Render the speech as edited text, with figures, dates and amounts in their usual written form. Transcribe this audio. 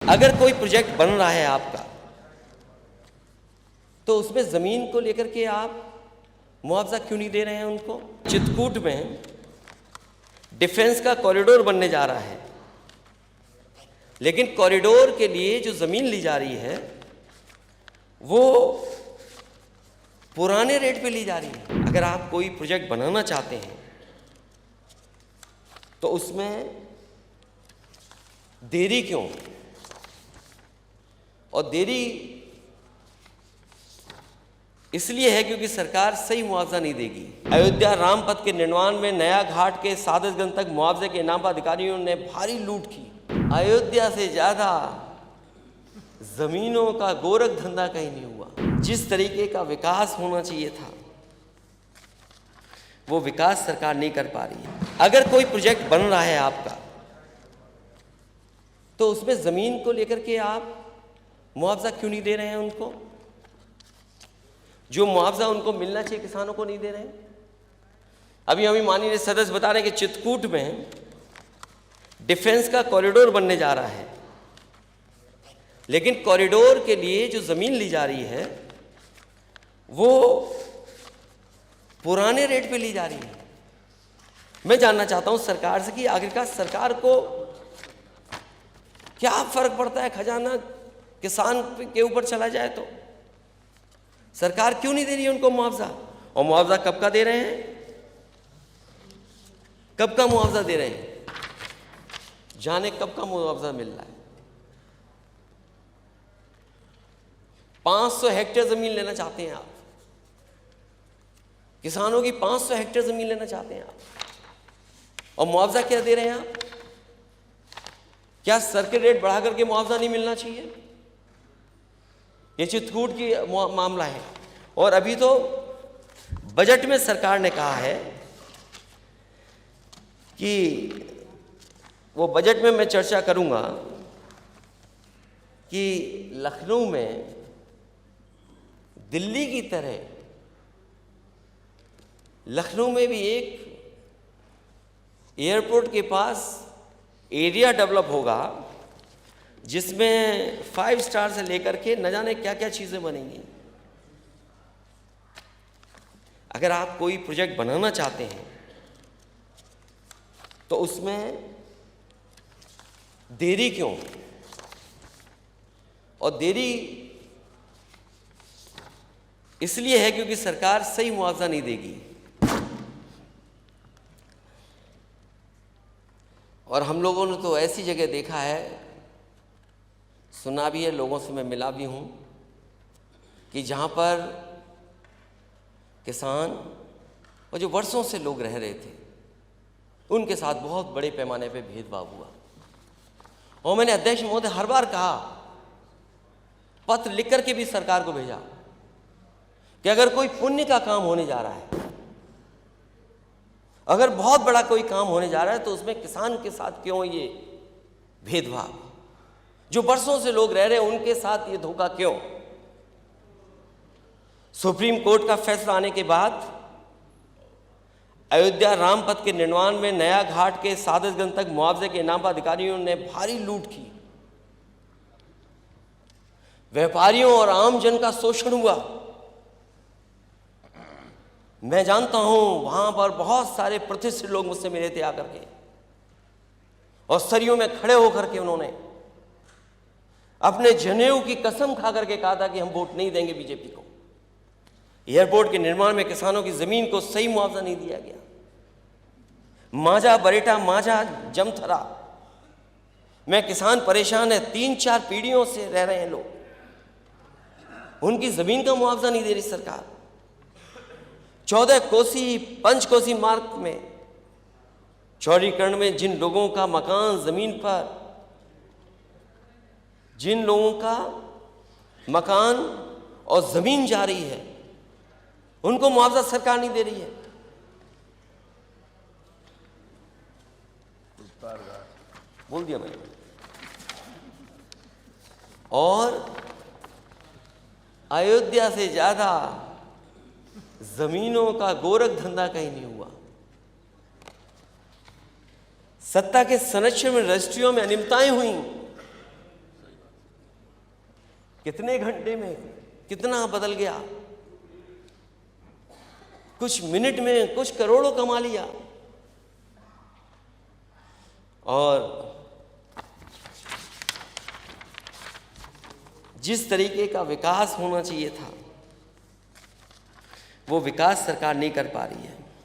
अगर कोई प्रोजेक्ट बन रहा है आपका, तो उसमें जमीन को लेकर के आप मुआवजा क्यों नहीं दे रहे हैं उनको? चित्रकूट में डिफेंस का कॉरिडोर बनने जा रहा है, लेकिन कॉरिडोर के लिए जो जमीन ली जा रही है वो पुराने रेट पे ली जा रही है। अगर आप कोई प्रोजेक्ट बनाना चाहते हैं तो उसमें देरी क्यों? और देरी इसलिए है क्योंकि सरकार सही मुआवजा नहीं देगी। अयोध्या राम पथ के निर्माण में नया घाट के 7 गज तक मुआवजे के नाम पर अधिकारियों ने भारी लूट की। अयोध्या से ज्यादा जमीनों का गोरख धंधा कहीं नहीं हुआ। जिस तरीके का विकास होना चाहिए था वो विकास सरकार नहीं कर पा रही है। अगर कोई प्रोजेक्ट बन रहा है आपका, तो उसमें जमीन को लेकर के आप मुआवजा क्यों नहीं दे रहे हैं उनको? जो मुआवजा उनको मिलना चाहिए किसानों को नहीं दे रहे हैं। अभी हमें माननीय सदस्य बता रहे हैं कि चित्रकूट में डिफेंस का कॉरिडोर बनने जा रहा है, लेकिन कॉरिडोर के लिए जो जमीन ली जा रही है वो पुराने रेट पे ली जा रही है। मैं जानना चाहता हूं सरकार से कि आखिरकार सरकार को क्या फर्क पड़ता है? खजाना किसान के ऊपर चला जाए तो सरकार क्यों नहीं दे रही है उनको मुआवजा? और मुआवजा कब का दे रहे हैं? कब का मुआवजा दे रहे हैं? जाने कब का मुआवजा मिल रहा है। 500 हेक्टेयर जमीन लेना चाहते हैं आप, किसानों की 500 हेक्टेयर जमीन लेना चाहते हैं आप, और मुआवजा क्या दे रहे हैं आप? क्या सर्किट रेट बढ़ा करके मुआवजा नहीं मिलना चाहिए? ये चित्रकूट की मामला है। और अभी तो बजट में सरकार ने कहा है कि वो बजट में मैं चर्चा करूंगा कि लखनऊ में दिल्ली की तरह लखनऊ में भी एक एयरपोर्ट के पास एरिया डेवलप होगा जिसमें 5 स्टार से लेकर के न जाने क्या क्या चीजें बनेंगी। अगर आप कोई प्रोजेक्ट बनाना चाहते हैं तो उसमें देरी क्यों? और देरी इसलिए है क्योंकि सरकार सही मुआवजा नहीं देगी। और हम लोगों ने तो ऐसी जगह देखा है, सुना भी है, लोगों से मैं मिला भी हूं कि जहां पर किसान और जो वर्षों से लोग रह रहे थे उनके साथ बहुत बड़े पैमाने पे भेदभाव हुआ। और मैंने अध्यक्ष महोदय हर बार कहा, पत्र लिख करके भी सरकार को भेजा कि अगर कोई पुण्य का काम होने जा रहा है, अगर बहुत बड़ा कोई काम होने जा रहा है, तो उसमें किसान के साथ क्यों ये भेदभाव? जो वर्षों से लोग रह रहे हैं उनके साथ ये धोखा क्यों? सुप्रीम कोर्ट का फैसला आने के बाद अयोध्या राम पथ के निर्माण में नया घाट के 7 गज तक मुआवजे के नाम पर अधिकारियों ने भारी लूट की। व्यापारियों और आम जन का शोषण हुआ। मैं जानता हूं वहां पर बहुत सारे प्रतिष्ठित लोग मुझसे मिले थे आकर के, और सरियों में खड़े होकर के उन्होंने अपने जनेऊ की कसम खा करके कहा था कि हम वोट नहीं देंगे बीजेपी को। एयरपोर्ट के निर्माण में किसानों की जमीन को सही मुआवजा नहीं दिया गया। मांझा बरेटा मांझा जमथरा में किसान परेशान है, 3-4 पीढ़ियों से रह रहे हैं लोग, उनकी जमीन का मुआवजा नहीं दे रही सरकार। 14 कोसी पंचकोसी मार्ग में चौड़ीकरण में जिन लोगों का मकान जमीन पर, जिन लोगों का मकान और जमीन जा रही है, उनको मुआवजा सरकार नहीं दे रही है। बोल दिया मैंने। और अयोध्या से ज्यादा जमीनों का गोरख धंधा कहीं नहीं हुआ। सत्ता के संरक्षण में रजिस्ट्रियों में अनियमितताएं हुई, कितने घंटे में कितना बदल गया, कुछ मिनट में कुछ करोड़ों कमा लिया। और जिस तरीके का विकास होना चाहिए था वो विकास सरकार नहीं कर पा रही है।